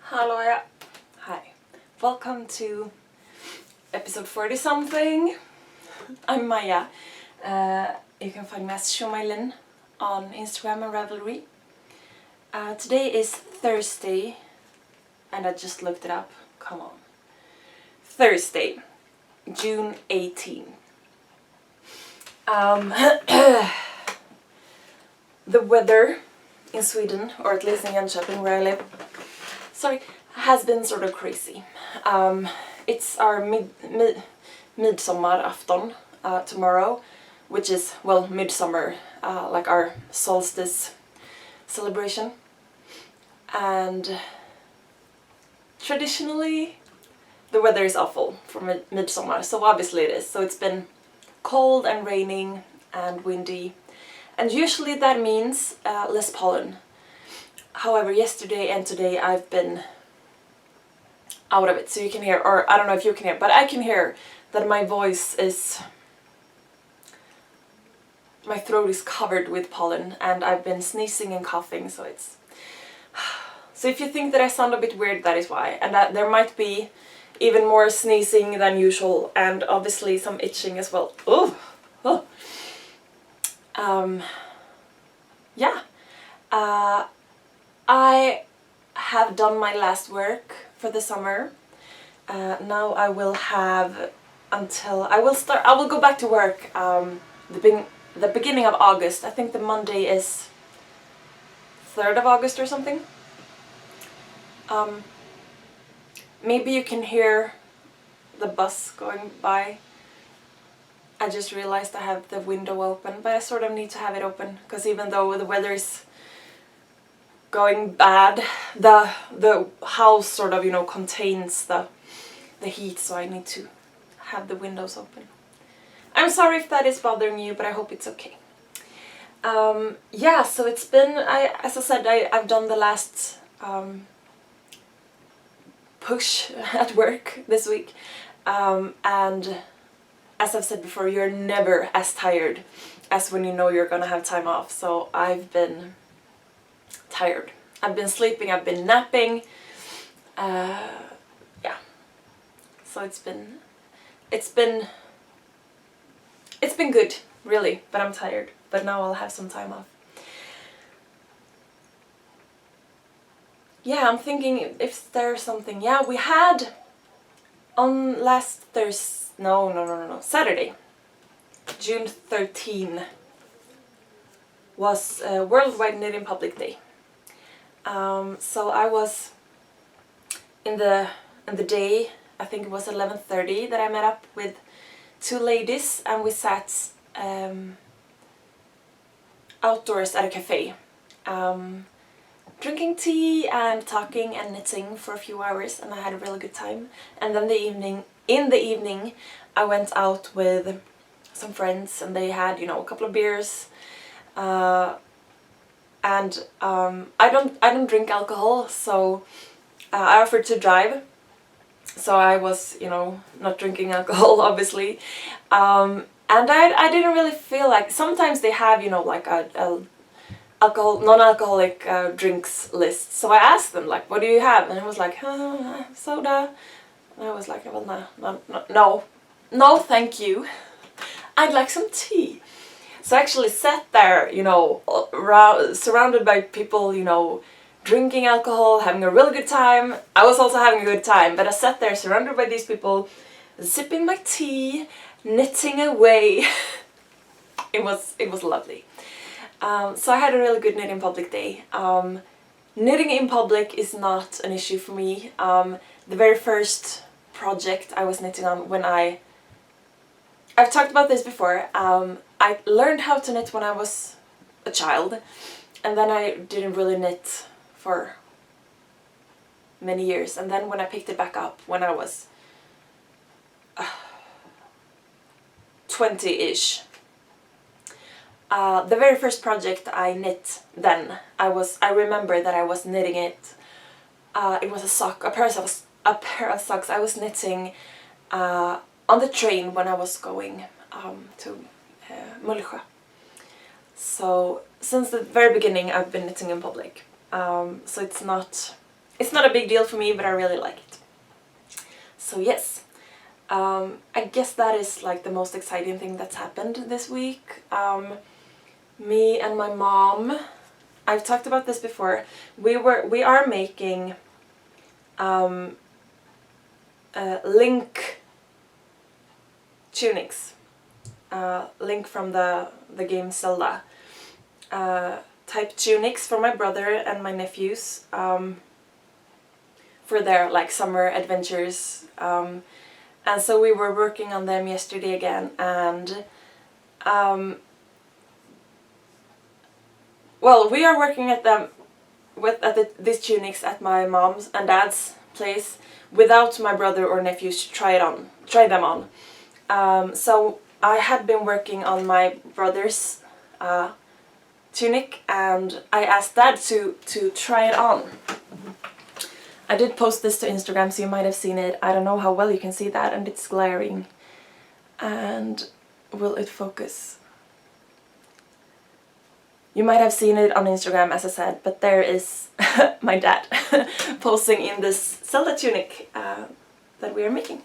Hello, yeah. Hi. Welcome to episode 40 something. I'm Maja. You can find me as sjomajlin on Instagram and Ravelry. Today is Thursday, and I just looked it up. Come on. Thursday, June 18. The weather in Sweden, or at least in Jönköping where I live, has been sort of crazy. It's our midsommarafton tomorrow, which is, well, midsummer, like our solstice celebration. And traditionally, the weather is awful for midsummer, so obviously it is. So it's been cold and raining and windy, and usually that means less pollen. However, yesterday and today I've been out of it, so you can hear, or I don't know if you can hear, but I can hear that my throat is covered with pollen, and I've been sneezing and coughing, so if you think that I sound a bit weird, that is why, and that there might be even more sneezing than usual, and obviously some itching as well. I have done my last work for the summer. Now I will have I will go back to work the beginning of August. I think the Monday is 3rd of August or something. Maybe you can hear the bus going by. I just realized I have the window open, but I sort of need to have it open because even though the weather is going bad, the house sort of, contains the heat, so I need to have the windows open. I'm sorry if that is bothering you, but I hope it's okay. So it's been, as I said, I've done the last push at work this week, and as I've said before, you're never as tired as when you know you're gonna have time off. So I've been tired. I've been sleeping, I've been napping. So it's been good, really, but I'm tired. But now I'll have some time off. Yeah, I'm thinking if there's something. Yeah, we had on last Thursday. No. Saturday, June 13 was Worldwide Knit in Public Day. So I was in the day, I think it was 11:30 that I met up with two ladies, and we sat outdoors at a cafe, drinking tea and talking and knitting for a few hours, and I had a really good time. And then in the evening I went out with some friends, and they had, a couple of beers, and I don't drink alcohol, so I offered to drive. So I was, not drinking alcohol, obviously, and I didn't really feel like. Sometimes they have, like a non-alcoholic drinks list. So I asked them, like, what do you have? And it was like, soda. And I was like, well, no, thank you. I'd like some tea. So I actually sat there, surrounded by people, drinking alcohol, having a really good time. I was also having a good time, but I sat there surrounded by these people, sipping my tea, knitting away. It was lovely. So I had a really good Knit in Public day. Knitting in public is not an issue for me. The very first project I was knitting on I've talked about this before. I learned how to knit when I was a child, and then I didn't really knit for many years. And then when I picked it back up when I was 20-ish, the very first project I knit then, I remember that I was knitting it. It was a pair of socks I was knitting on the train when I was going to Mullsjö. So since the very beginning I've been knitting in public. So it's not it's not a big deal for me, but I really like it. So yes, I guess that is like the most exciting thing that's happened this week. Me and my mom, I've talked about this before, we are making Link tunics. Link from the game Zelda. Type tunics for my brother and my nephews for their like summer adventures. And so we were working on them yesterday again, and well, we are working at them these tunics at my mom's and dad's place without my brother or nephews to try them on. So I had been working on my brother's tunic, and I asked Dad to try it on. I did post this to Instagram, so you might have seen it. I don't know how well you can see that, and it's glaring. And will it focus? You might have seen it on Instagram, as I said, but there is my dad posing in this Zelda tunic that we are making.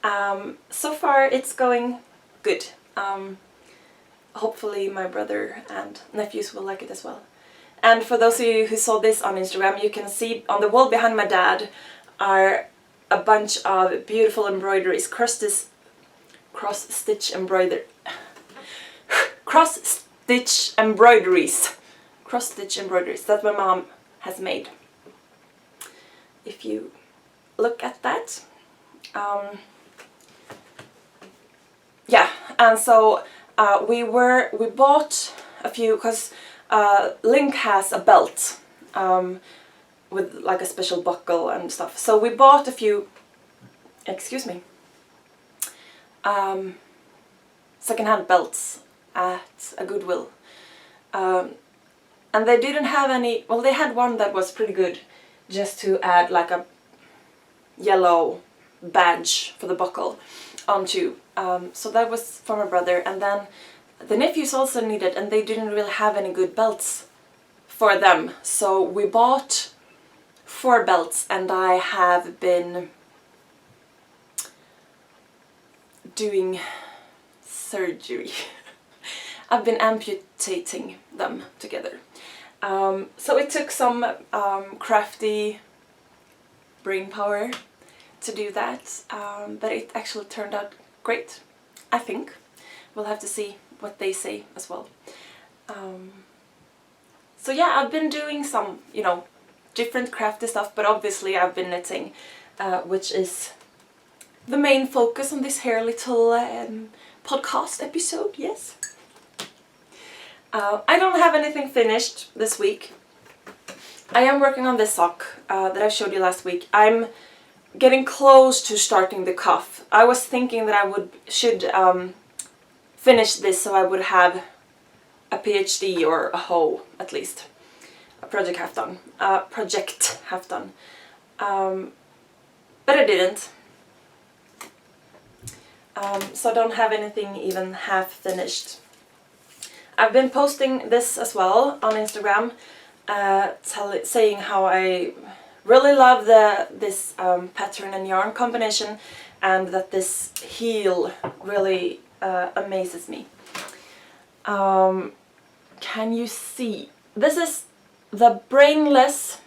So far it's going good. Hopefully my brother and nephews will like it as well. And for those of you who saw this on Instagram, you can see on the wall behind my dad are a bunch of beautiful embroideries, cross-stitch embroideries that my mom has made. If you look at that. Yeah, and so we bought a few, because Link has a belt with like a special buckle and stuff. So we bought a few, secondhand belts at a Goodwill. And they didn't have any, well, they had one that was pretty good, just to add like a yellow badge for the buckle onto. So that was for my brother, and then the nephews also needed, and they didn't really have any good belts for them. So we bought 4 belts, and I have been doing surgery. I've been amputating them together. So it took some crafty brain power to do that, but it actually turned out great, I think. We'll have to see what they say as well. So yeah, I've been doing some, different crafty stuff, but obviously I've been knitting, which is the main focus on this here little podcast episode, yes. I don't have anything finished this week. I am working on this sock that I showed you last week. I'm getting close to starting the cuff. I was thinking that I should finish this so I would have a PhD or a hoe at least. A project half done. But I didn't. So I don't have anything even half finished. I've been posting this as well on Instagram, saying how I really love this pattern and yarn combination, and that this heel really amazes me. Can you see? This is the Brainless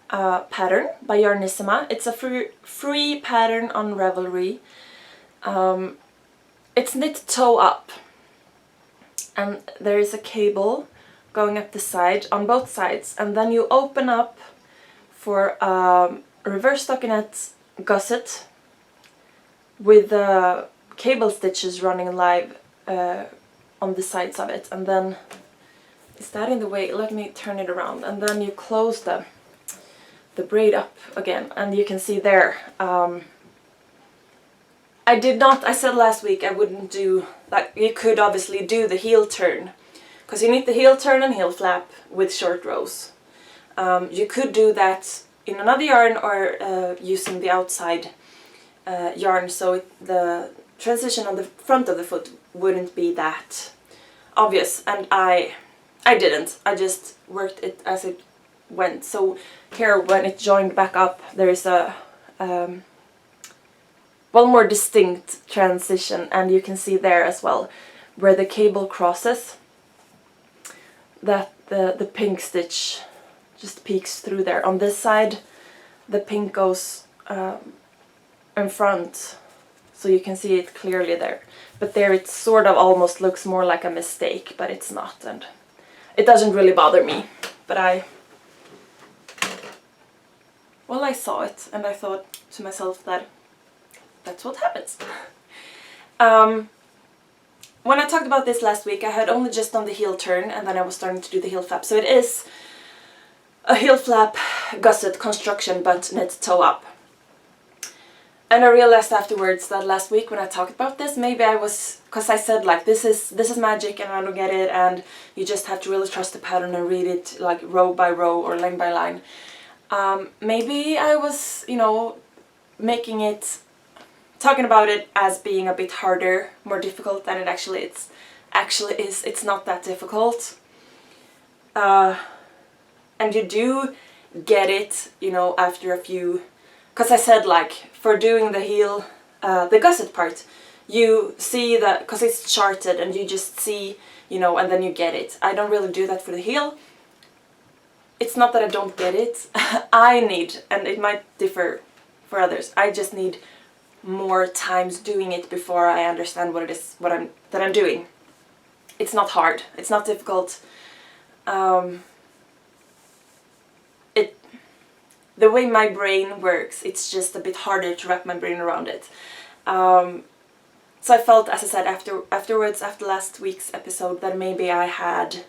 pattern by Yarnissima. It's a free pattern on Ravelry. It's knit toe up, and there is a cable going up the side on both sides, and then you open up for a reverse stockinette gusset with the cable stitches running live on the sides of it. And then, is that in the way? Let me turn it around. And then you close the braid up again, and you can see there. I said last week I wouldn't do, like, you could obviously do the heel turn, because you need the heel turn and heel flap with short rows. You could do that in another yarn or using the outside yarn, so the transition on the front of the foot wouldn't be that obvious. And I didn't. I just worked it as it went. So here, when it joined back up, there is a one more distinct transition, and you can see there as well where the cable crosses, that the pink stitch just peeks through there. On this side the pink goes in front, so you can see it clearly there, but there it sort of almost looks more like a mistake, but it's not, and it doesn't really bother me. But I saw it and I thought to myself that that's what happens. When I talked about this last week, I had only just done the heel turn, and then I was starting to do the heel flap. So it is a heel flap gusset construction, but knit toe up. And I realized afterwards that last week when I talked about this, maybe I was, because I said like this is magic and I don't get it, and you just have to really trust the pattern and read it like row by row or line by line. Maybe I was, you know, talking about it as being a bit harder, more difficult than it actually is. It's not that difficult. And you do get it, you know, after a few, because I said like for doing the heel, the gusset part, you see that, because it's charted and you just see, you know, and then you get it. I don't really do that for the heel. It's not that I don't get it. I need, and it might differ for others, I just need more times doing it before I understand what it is that I'm doing. It's not hard. It's not difficult. The way my brain works, it's just a bit harder to wrap my brain around it. So I felt, as I said, afterwards, after last week's episode, that maybe I had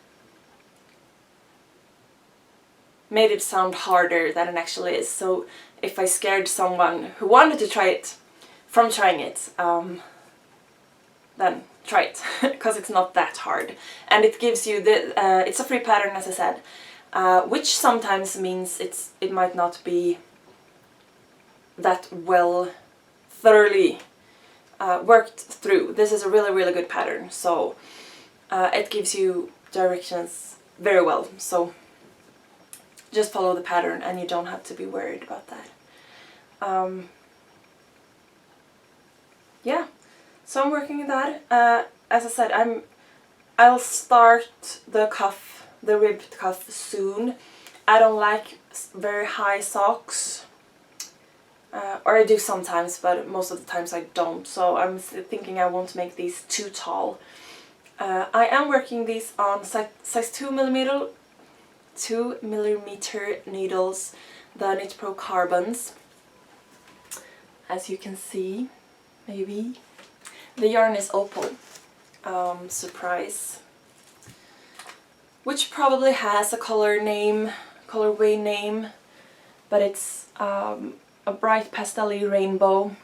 made it sound harder than it actually is. So if I scared someone who wanted to try it from trying it, then try it, because it's not that hard. And it gives you it's a free pattern, as I said, which sometimes means it might not be that well thoroughly worked through. This is a really, really good pattern, so it gives you directions very well. So just follow the pattern and you don't have to be worried about that. Yeah, so I'm working on that. As I said, I'll start the ribbed cuff soon. I don't like very high socks, or I do sometimes, but most of the times I don't. So I'm thinking I won't make these too tall. I am working these on size 2mm needles, the Knit Pro Carbons, as you can see. Maybe. The yarn is Opal, Surprise, which probably has a colorway name, but it's a bright pastel-y rainbow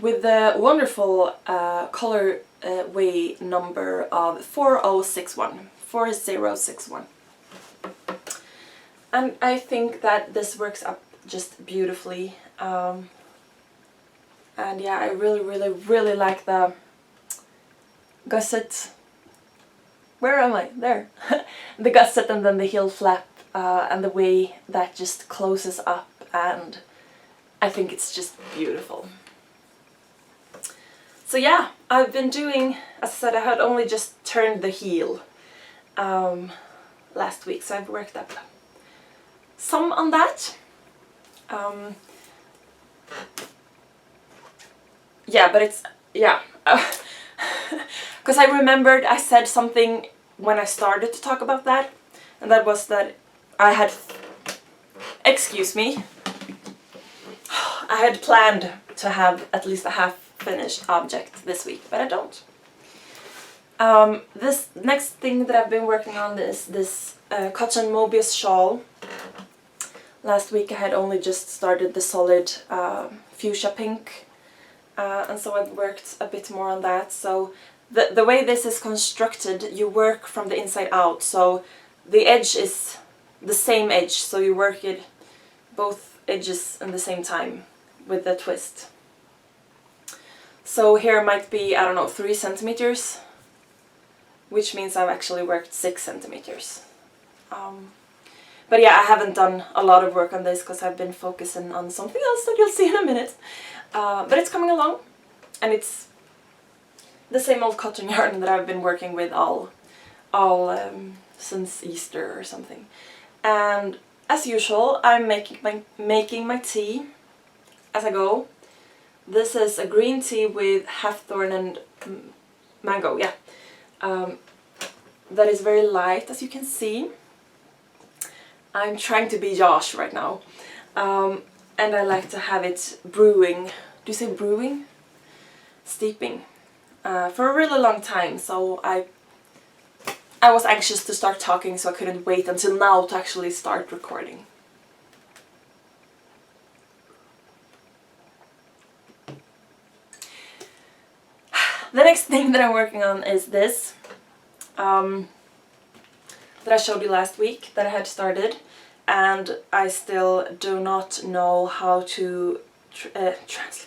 with the wonderful colorway number of 4061. And I think that this works up just beautifully. And yeah, I really, really, really like the gusset. Where am I? There. The gusset and then the heel flap, and the way that just closes up, and I think it's just beautiful. So yeah, I've been doing, as I said, I had only just turned the heel last week, so I've worked up some on that. Yeah, but it's, yeah, because I remembered I said something when I started to talk about that, and that was that I had, excuse me, I had planned to have at least a half finished object this week, but I don't. This next thing that I've been working on is this cotton Mobius shawl. Last week I had only just started the solid fuchsia pink. And so I've worked a bit more on that. So the way this is constructed, you work from the inside out. So the edge is the same edge, so you work it both edges in the same time with the twist. So here might be, I don't know, 3 centimeters, which means I've actually worked 6 centimeters. But yeah, I haven't done a lot of work on this because I've been focusing on something else that you'll see in a minute. But it's coming along, and it's the same old cotton yarn that I've been working with all since Easter or something. And as usual, I'm making my tea as I go. This is a green tea with hawthorn and mango, yeah. That is very light, as you can see. I'm trying to be Josh right now. And I like to have it brewing. Do you say brewing? Steeping. For a really long time, so I was anxious to start talking, so I couldn't wait until now to actually start recording. The next thing that I'm working on is this, that I showed you last week, that I had started, and I still do not know how to translate.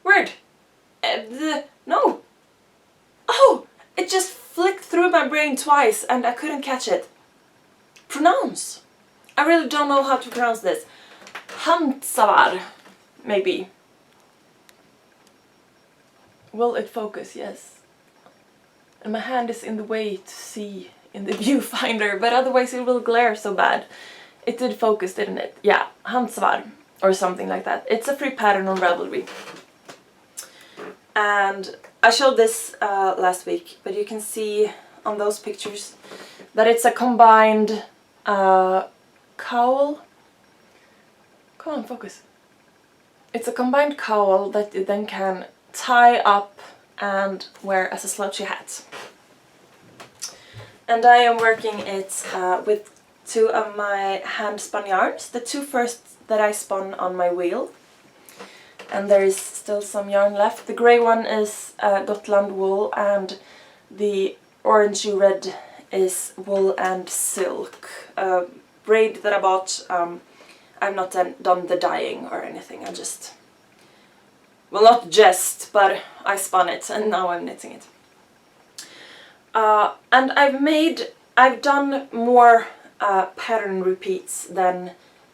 Word! No! Oh! It just flicked through my brain twice and I couldn't catch it. Pronounce! I really don't know how to pronounce this. Handsavar, maybe. Will it focus? Yes. And my hand is in the way to see in the viewfinder, but otherwise it will glare so bad. It did focus, didn't it? Yeah, Handsavar, or something like that. It's a free pattern on Ravelry. And I showed this last week, but you can see on those pictures that it's a combined cowl. Come on, focus. It's a combined cowl that you then can tie up and wear as a slouchy hat. And I am working it with 2 of my hand spun yarns, the 2 first that I spun on my wheel. And there is still some yarn left. The grey one is Gotland wool, and the orangey red is wool and silk. Braid that I bought. I've not done the dyeing or anything. I just, well, not just, but I spun it and now I'm knitting it. And I've done more pattern repeats than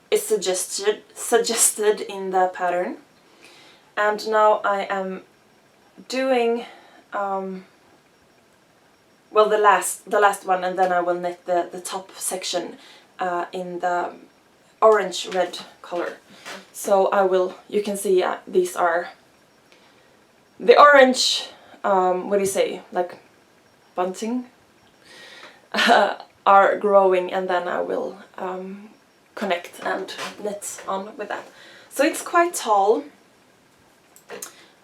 is suggested in the pattern. And now I am doing well, the last one, and then I will knit the top section in the orange red color. So I will, you can see these are the orange, what do you say, like bunting, are growing, and then I will connect and knit on with that. So it's quite tall.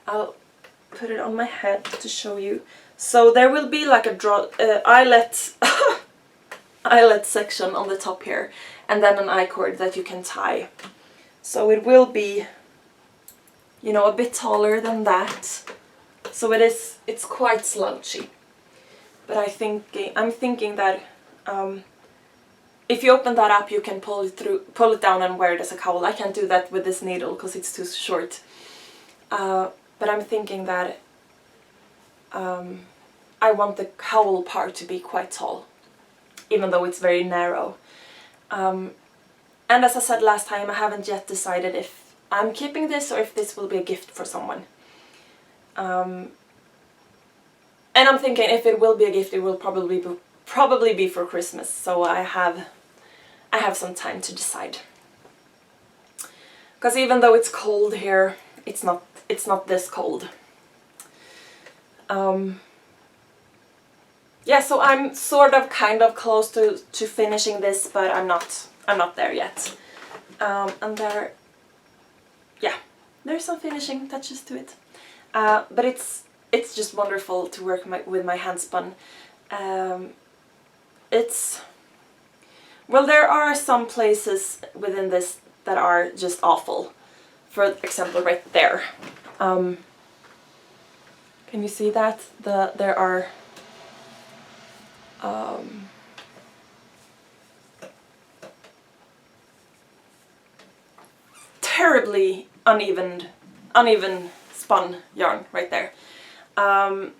I'll put it on my head to show you. So there will be like a eyelet eyelet section on the top here, and then an I-cord that you can tie. So it will be, you know, a bit taller than that. So it's quite slouchy. But I'm thinking that if you open that up, you can pull it down and wear it as a cowl. I can't do that with this needle because it's too short. But I'm thinking that I want the cowl part to be quite tall, even though it's very narrow. And as I said last time, I haven't yet decided if I'm keeping this or if this will be a gift for someone. And I'm thinking if it will be a gift, it will probably be for Christmas. So I have some time to decide. Because even though it's cold here, it's not this cold. Yeah, so I'm sort of kind of close to finishing this, but I'm not there yet. And there's some finishing touches to it. But it's just wonderful to work with my hand spun. Well, there are some places within this that are just awful. For example, right there. Can you see that? There are terribly uneven spun yarn right there. But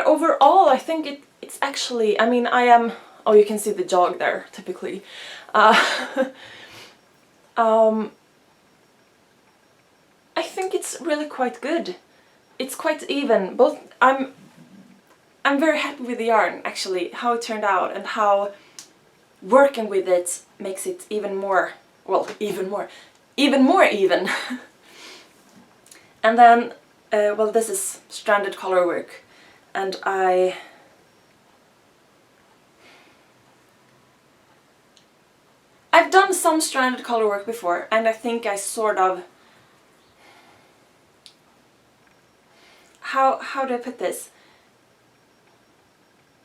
overall, I think it's actually, I mean, I am, oh, you can see the jog there, typically. I think it's really quite good. It's quite even. Both, I'm very happy with the yarn, actually, how it turned out, and how working with it makes it even more, well, even more even. And then, well, this is stranded color work, and I've done some stranded color work before, and I think I sort of, how do I put this?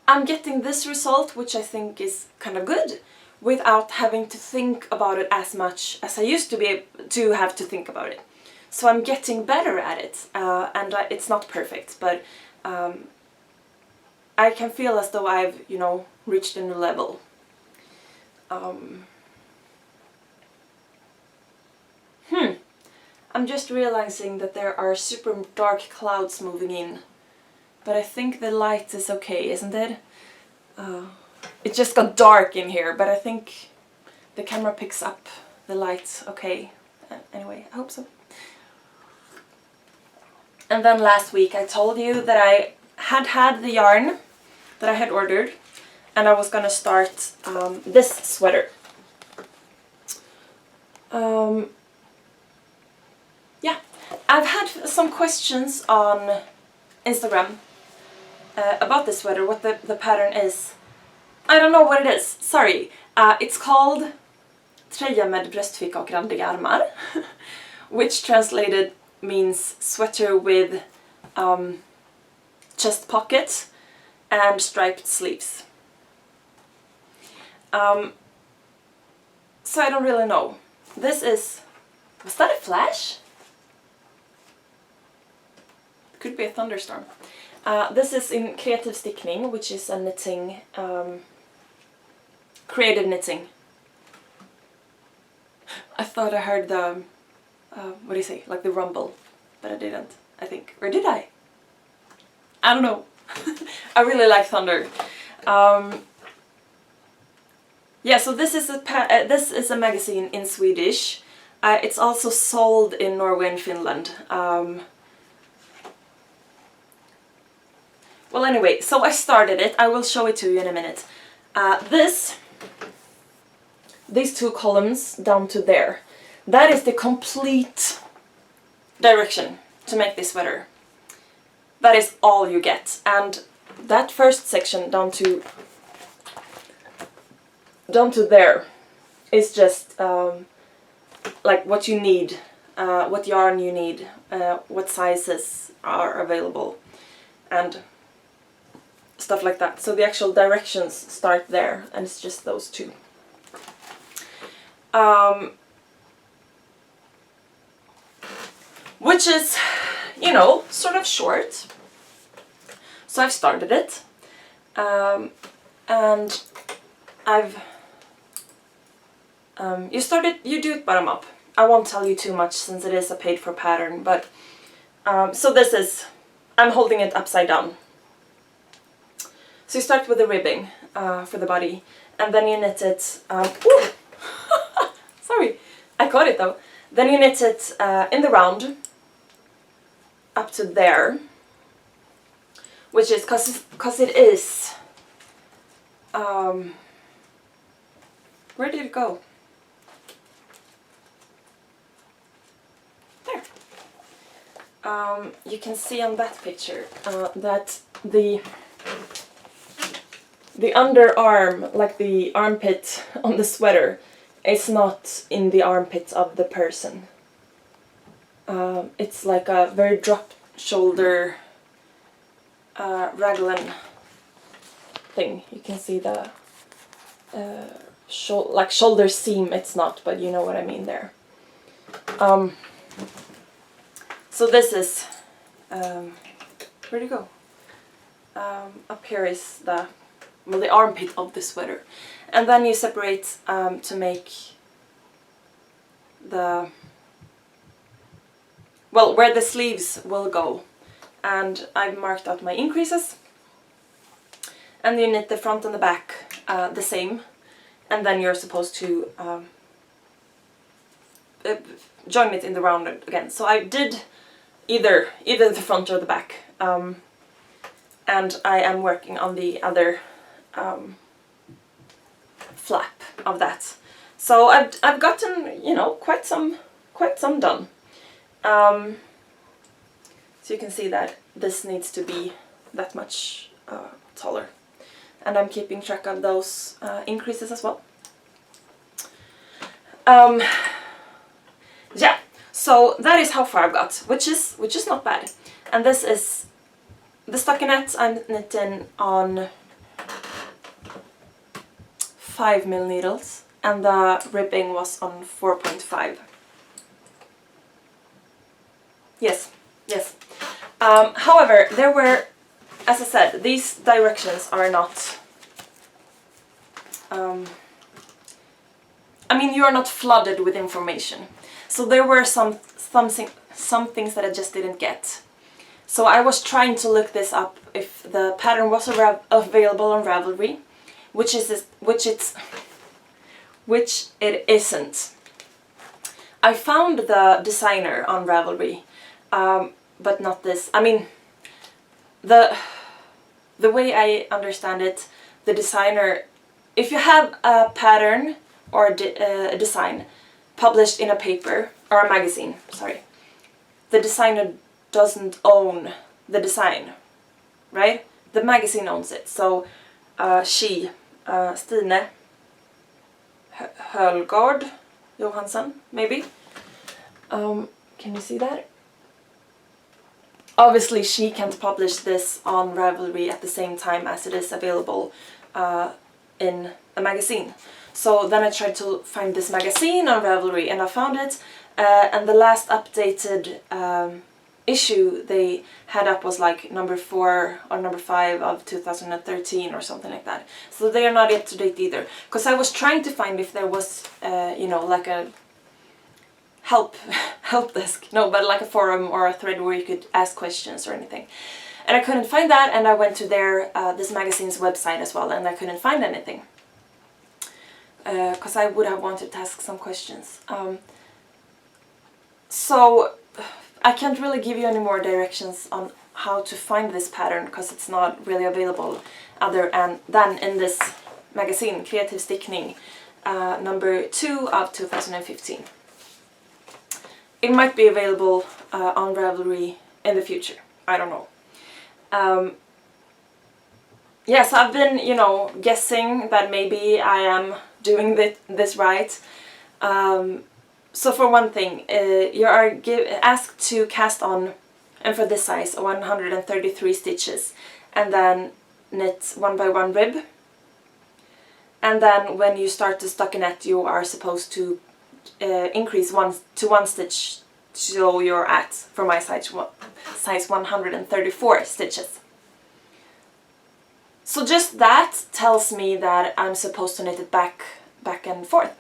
I'm getting this result, which I think is kind of good, without having to think about it as much as I used to be able to have to think about it. So I'm getting better at it, and it's not perfect, but I can feel as though I've, you know, reached a new level. I'm just realizing that there are super dark clouds moving in, but I think the light is okay, isn't it? It just got dark in here, but I think the camera picks up the light okay. Anyway, I hope so. And then last week I told you that I had the yarn that I had ordered, and I was gonna start this sweater. Yeah, I've had some questions on Instagram about this sweater, what the pattern is. I don't know what it is, sorry. It's called tröja med bröstficka och randiga armar, which translated means sweater with chest pocket and striped sleeves. So I don't really know. This is... was that a flash? Could be a thunderstorm. This is in Creative Stickning, which is a knitting, creative knitting. I thought I heard the, what do you say, like the rumble, but I didn't, I think. Or did I? I don't know. I really like thunder. Yeah, so this is a magazine in Swedish. It's also sold in Norway and Finland. Well, anyway, so I started it. I will show it to you in a minute. These two columns down to there, that is the complete direction to make this sweater. That is all you get. And that first section down to there is just like what you need, what yarn you need, what sizes are available, and stuff like that. So the actual directions start there, and it's just those two. Which is, you know, sort of short. So I've started it, and I've you do it bottom up. I won't tell you too much since it is a paid for pattern, but so this is, I'm holding it upside down. So you start with the ribbing for the body, and then you knit it, sorry, I caught it though. Then you knit it in the round up to there, which is cause it is, where did it go? There. You can see on that picture that the underarm, like the armpit on the sweater, is not in the armpit of the person. It's like a very drop shoulder raglan thing. You can see the like shoulder seam, it's not, but you know what I mean there. So this is, where'd it go? Up here is the armpit of the sweater. And then you separate to make the, well, where the sleeves will go. And I've marked out my increases. and you knit the front and the back the same, and then you're supposed to join it in the round again. So I did either the front or the back, and I am working on the other flap of that. So I've gotten, you know, quite some done. So you can see that this needs to be that much taller, and I'm keeping track of those increases as well. Yeah, so that is how far I've got, which is not bad. And this is the stockinette I'm knitting on 5mm needles, and the ribbing was on 4.5. Yes. However, there were, as I said, these directions are not. I mean, you are not flooded with information. So there were some things that I just didn't get. So I was trying to look this up if the pattern was available on Ravelry, which it isn't. I found the designer on Ravelry, but not this. I mean, the way I understand it, the designer, if you have a pattern or a design published in a paper or a magazine, sorry, the designer doesn't own the design, right? The magazine owns it. So Stine Hölgaard Johansson, maybe. Can you see that? Obviously she can't publish this on Ravelry at the same time as it is available in a magazine. So then I tried to find this magazine on Ravelry, and I found it, and the last updated issue they had up was like number 4 or number 5 of 2013 or something like that. So they are not yet to date either. Because I was trying to find if there was, you know, like a help desk, no, but like a forum or a thread where you could ask questions or anything. And I couldn't find that, and I went to their this magazine's website as well, and I couldn't find anything. Because I would have wanted to ask some questions. So I can't really give you any more directions on how to find this pattern, because it's not really available other than in this magazine, Creative Stickning, number 2 of 2015. It might be available on Ravelry in the future. I don't know. Yes, I've been, you know, guessing that maybe I am doing this right. So for one thing, you are asked to cast on, and for this size, 133 stitches, and then knit 1 by 1 rib. And then when you start the stockinette, you are supposed to increase 1 stitch, so you're at, for my size 134 stitches. So just that tells me that I'm supposed to knit it back and forth,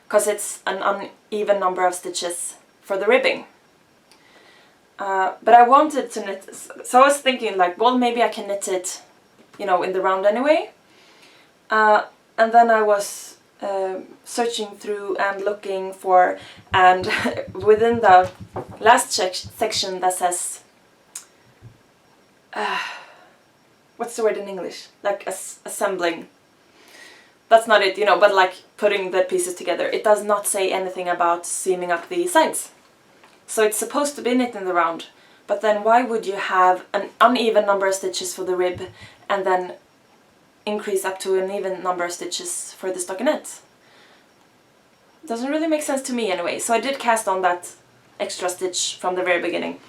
because it's an uneven number of stitches for the ribbing. But I wanted to knit, so I was thinking like, well, maybe I can knit it, you know, in the round anyway. And then I was searching through and looking for, and within the last section that says, what's the word in English? Like assembling. That's not it, you know, but like putting the pieces together. It does not say anything about seaming up the sides. So it's supposed to be knit in the round, but then why would you have an uneven number of stitches for the rib and then increase up to an even number of stitches for the stockinette? Doesn't really make sense to me anyway. So I did cast on that extra stitch from the very beginning.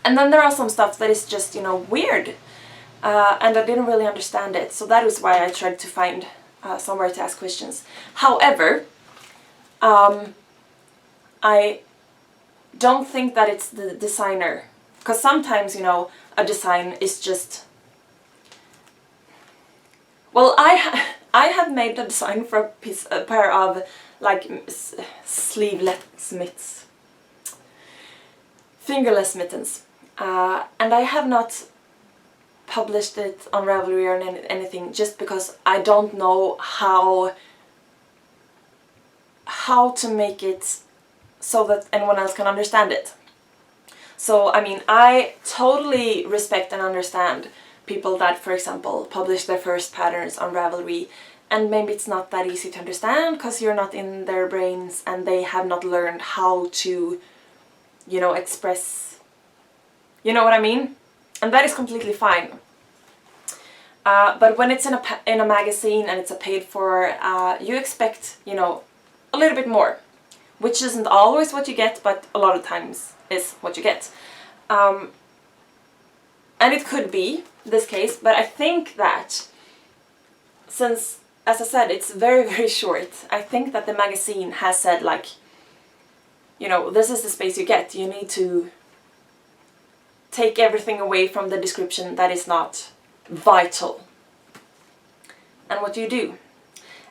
And then there are some stuff that is just, you know, weird. And I didn't really understand it. So that is why I tried to find somewhere to ask questions. However, I don't think that it's the designer. Because sometimes, you know, a design is just... Well, I have made a design for a pair of like sleeveless mitts, fingerless mittens, and I have not published it on Ravelry or anything, just because I don't know how to make it so that anyone else can understand it. So, I mean, I totally respect and understand people that, for example, publish their first patterns on Ravelry, and maybe it's not that easy to understand because you're not in their brains and they have not learned how to, you know, express, you know what I mean? And that is completely fine. But when it's in a magazine and it's a paid for, you expect, you know, a little bit more, which isn't always what you get, but a lot of times is what you get. And it could be this case, but I think that since, as I said, it's very, very short, I think that the magazine has said, like, you know, this is the space you get. You need to take everything away from the description that is not vital. And what do you do?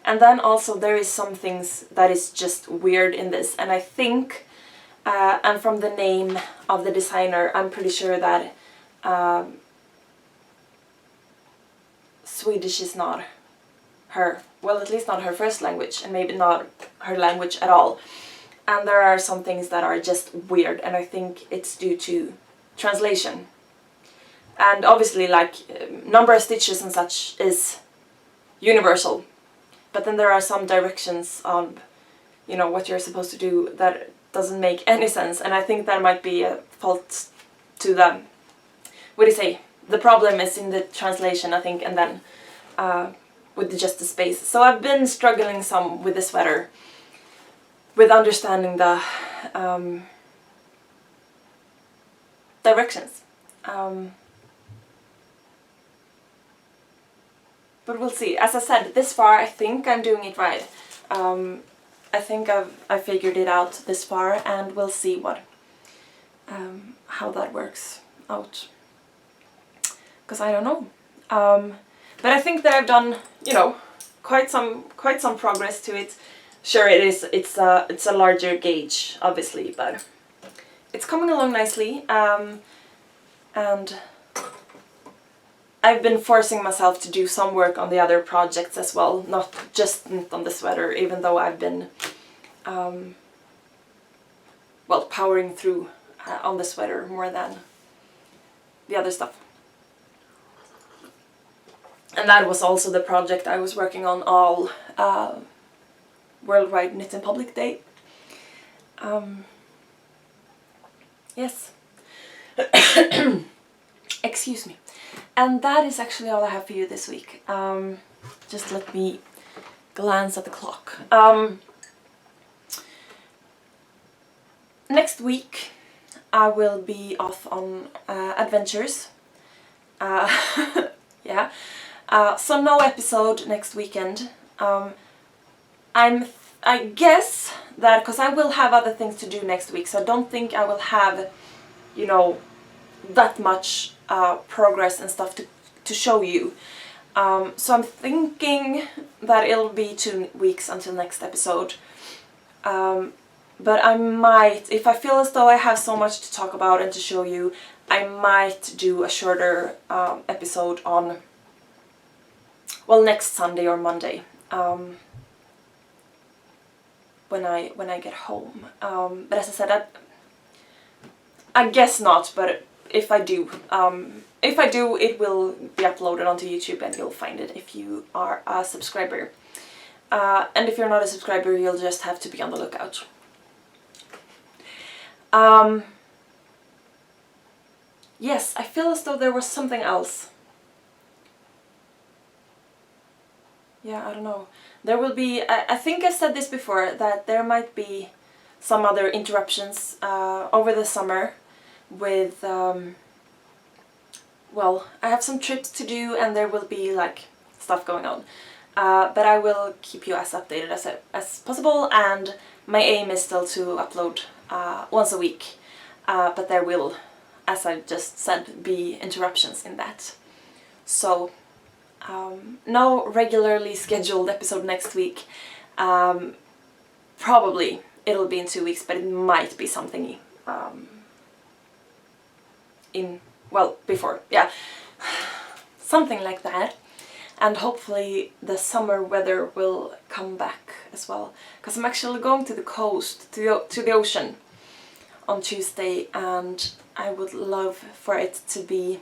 And then also there is some things that is just weird in this, and I think, and from the name of the designer, I'm pretty sure that Swedish is not her, well, at least not her first language, and maybe not her language at all. And there are some things that are just weird, and I think it's due to translation. And obviously, like, number of stitches and such is universal. But then there are some directions on, you know, what you're supposed to do that doesn't make any sense. And I think that might be a fault to the, what do you say? The problem is in the translation, I think, and then with just the space. So I've been struggling some with the sweater, with understanding the directions. But we'll see. As I said, this far I think I'm doing it right. I think I figured it out this far, and we'll see what how that works out. Because I don't know. But I think that I've done, you know, quite some progress to it. Sure, it's a larger gauge, obviously, but it's coming along nicely. And I've been forcing myself to do some work on the other projects as well, not just on the sweater, even though I've been, well, powering through on the sweater more than the other stuff. And that was also the project I was working on all Worldwide Knit in Public Day. Yes. Excuse me. And that is actually all I have for you this week. Just let me glance at the clock. Next week I will be off on adventures. Yeah. So no episode next weekend. I guess that, because I will have other things to do next week, so I don't think I will have, you know, that much progress and stuff to show you. So I'm thinking that it'll be 2 weeks until next episode. But I might, if I feel as though I have so much to talk about and to show you, I might do a shorter episode on, well, next Sunday or Monday, when I get home. But as I said, I guess not, but if I do, it will be uploaded onto YouTube and you'll find it if you are a subscriber. And if you're not a subscriber, you'll just have to be on the lookout. Yes, I feel as though there was something else. Yeah, I don't know. There will be, I think I said this before, that there might be some other interruptions over the summer with, well, I have some trips to do and there will be like stuff going on. But I will keep you as updated as possible, and my aim is still to upload once a week. But there will, as I just said, be interruptions in that. So no regularly scheduled episode next week. Probably it'll be in 2 weeks, but it might be something in, well, before, yeah. something like that. And hopefully the summer weather will come back as well, because I'm actually going to the coast, to the ocean on Tuesday, and I would love for it to be,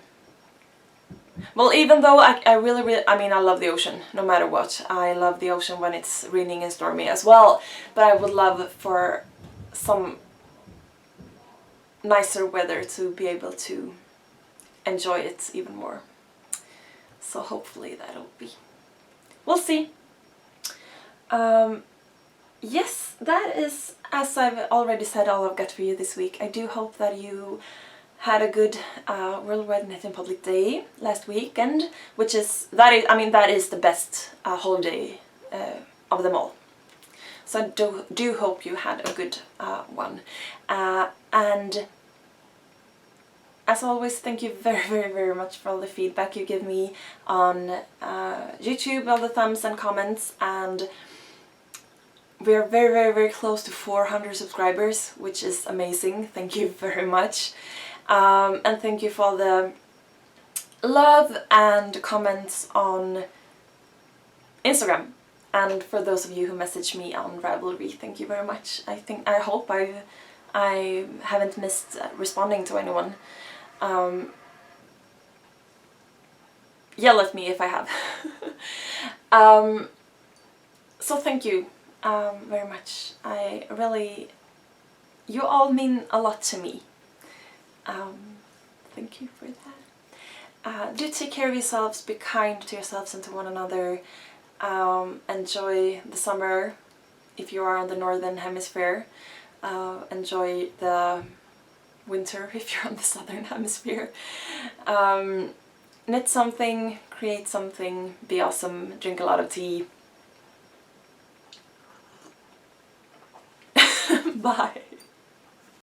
well, even though I really, I mean, I love the ocean no matter what. I love the ocean when it's raining and stormy as well, but I would love for some nicer weather to be able to enjoy it even more. So hopefully that'll be, we'll see. Yes, that is, as I've already said, all I've got for you this week. I do hope that you had a good Worldwide Knit in Public Day last weekend, which is, that is the best holiday of them all. So I do hope you had a good one. And as always, thank you very, very, very much for all the feedback you give me on YouTube, all the thumbs and comments, and we're very, very, very close to 400 subscribers, which is amazing. Thank you very much. And thank you for the love and comments on Instagram. And for those of you who message me on Ravelry, thank you very much. I hope I haven't missed responding to anyone. Yell at me if I have. So thank you very much. I really, you all mean a lot to me. Thank you for that. Do take care of yourselves, be kind to yourselves and to one another. Enjoy the summer if you are on the northern hemisphere. Enjoy the winter if you're on the southern hemisphere. Knit something, create something, be awesome, drink a lot of tea. Bye.